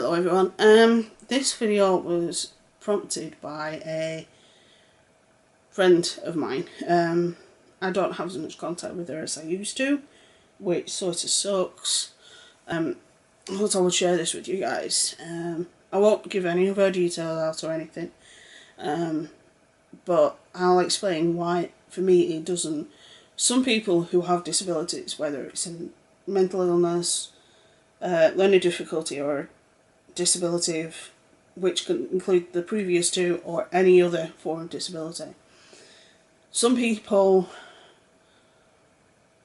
Hello everyone. This video was prompted by a friend of mine. I don't have as much contact with her as I used to, which sort of sucks. I thought I would share this with you guys. I won't give any of her details out or anything, but I'll explain why for me it doesn't. Some people who have disabilities, whether it's a mental illness, learning difficulty or disability of which can include the previous two or any other form of disability. Some people,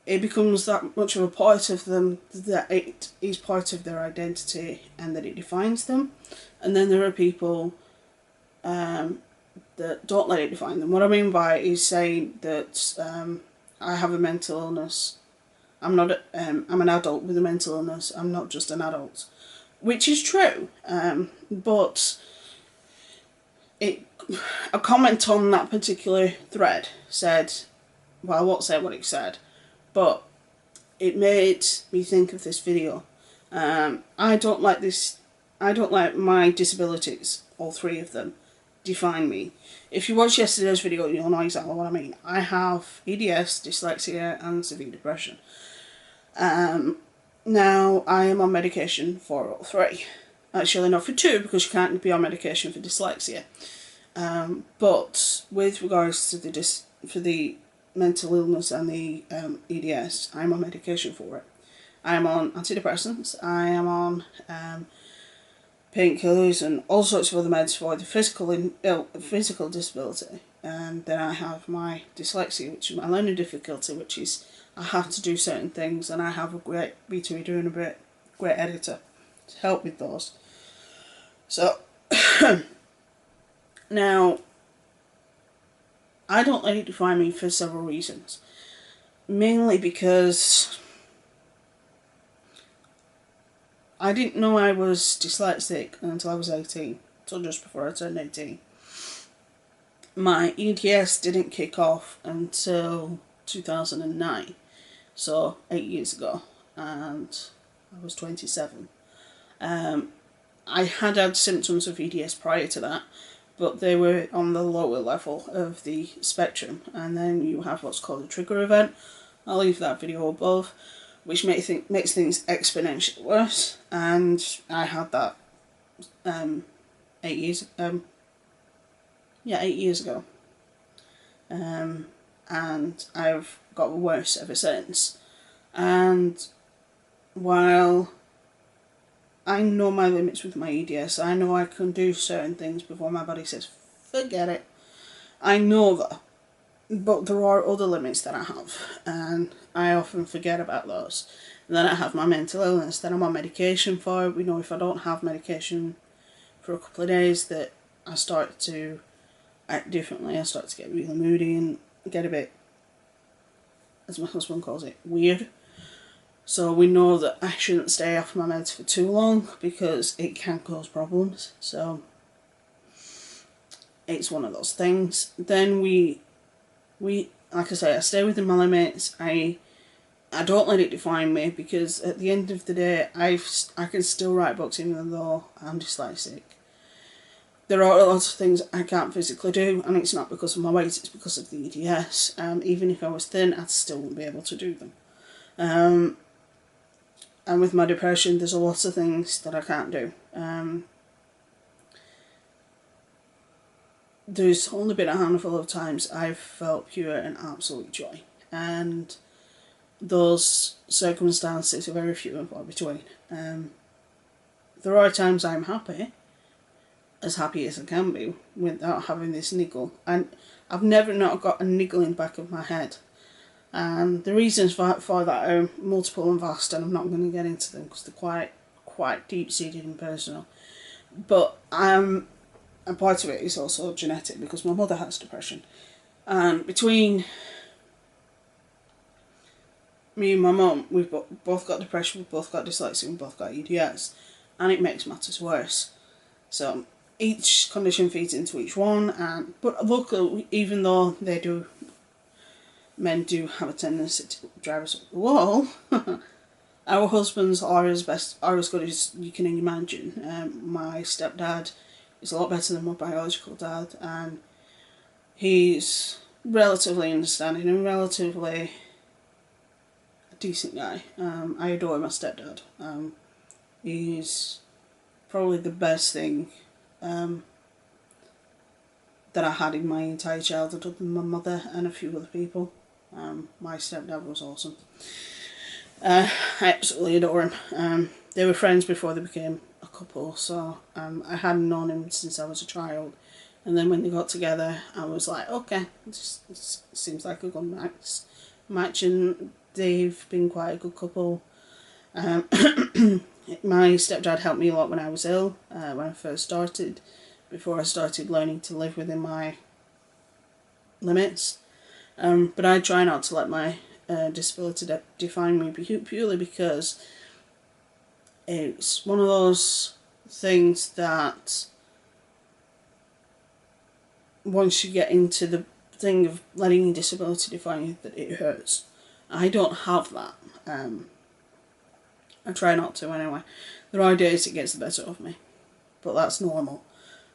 it becomes that much of a part of them that it is part of their identity and that it defines them. And then there are people that don't let it define them. What I mean by it is saying that I have a mental illness. I'm an adult with a mental illness. I'm not just an adult, which is true. But a comment on that particular thread said, well, I won't say what it said, but it made me think of this video. I don't like this. I don't like my disabilities, all three of them, define me. If you watched yesterday's video, you'll know exactly what I mean. I have EDS, dyslexia and severe depression. Now I am on medication for all three. Actually not for two, because you can't be on medication for dyslexia. But with regards to the mental illness and the EDS, I'm on medication for it. I am on antidepressants, I am on painkillers and all sorts of other meds for the physical disability. And then I have my dyslexia, which is my learning difficulty, which is I have to do certain things, and I have a great B2 reader and a great editor to help with those. So now I don't let it define me for several reasons. Mainly because I didn't know I was dyslexic until I was 18, so just before I turned 18. My EDS didn't kick off until 2009, so 8 years ago, and I was 27. I had symptoms of EDS prior to that, but they were on the lower level of the spectrum, and then you have what's called a trigger event. I'll leave that video above, which makes things exponentially worse, and I had that 8 years ago, and I've got worse ever since. And while I know my limits with my EDS, I know I can do certain things before my body says forget it, I know that, but there are other limits that I have, and I often forget about those. And then I have my mental illness that I'm on medication for. We know if I don't have medication for a couple of days that I start to act differently. I start to get really moody and get a bit, as my husband calls it, weird. So we know that I shouldn't stay off my meds for too long because it can cause problems. So it's one of those things. Then we like I say, I stay within my limits. I don't let it define me, because at the end of the day, I can still write books even though I'm dyslexic. There are a lot of things I can't physically do, and it's not because of my weight, it's because of the EDS. Even if I was thin, I still wouldn't be able to do them. And with my depression, there's a lot of things that I can't do. There's only been a handful of times I've felt pure and absolute joy, and those circumstances are very few and far between. There are times I'm happy as I can be, without having this niggle, and I've never not got a niggle in the back of my head. And the reasons for that are multiple and vast, and I'm not going to get into them because they're quite deep-seated and personal. But a part of it is also genetic, because my mother has depression. And between me and my mum, we've both got depression, we've both got dyslexia, we've both got EDS, and it makes matters worse. So each condition feeds into each one, but luckily, even though men do have a tendency to drive us up the wall, Our husbands are as good as you can imagine. My stepdad is a lot better than my biological dad, and he's relatively understanding and relatively a decent guy. I adore my stepdad. He's probably the best thing that I had in my entire childhood, other than my mother and a few other people. My stepdad was awesome. I absolutely adore him. They were friends before they became a couple, so I hadn't known him since I was a child. And then when they got together, I was like, okay, this seems like a good match, and they've been quite a good couple. My stepdad helped me a lot when I was ill, when I first started, before I started learning to live within my limits. But I try not to let my disability define me, purely because it's one of those things that once you get into the thing of letting your disability define you, that it hurts. I don't have that. I try not to anyway. There are days it gets the better of me, but that's normal.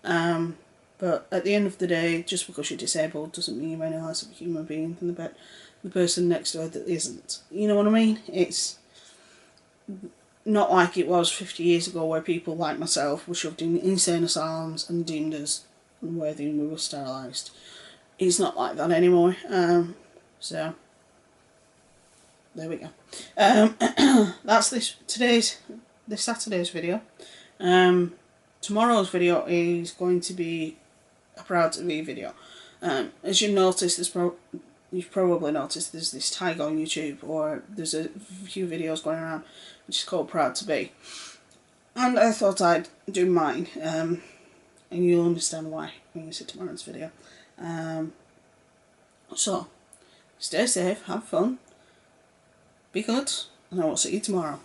But at the end of the day, just because you're disabled doesn't mean you're any less of a human being than the person next door that isn't. You know what I mean? It's not like it was 50 years ago, where people like myself were shoved in insane asylums and deemed as unworthy and we were sterilised. It's not like that anymore. So there we go. That's this Saturday's video. Tomorrow's video is going to be a Proud to Be video. As you've noticed, you've probably noticed there's this tag on YouTube, or there's a few videos going around which is called Proud to Be, and I thought I'd do mine, and you'll understand why when you see tomorrow's video. So stay safe, have fun, be good, and I will see you tomorrow.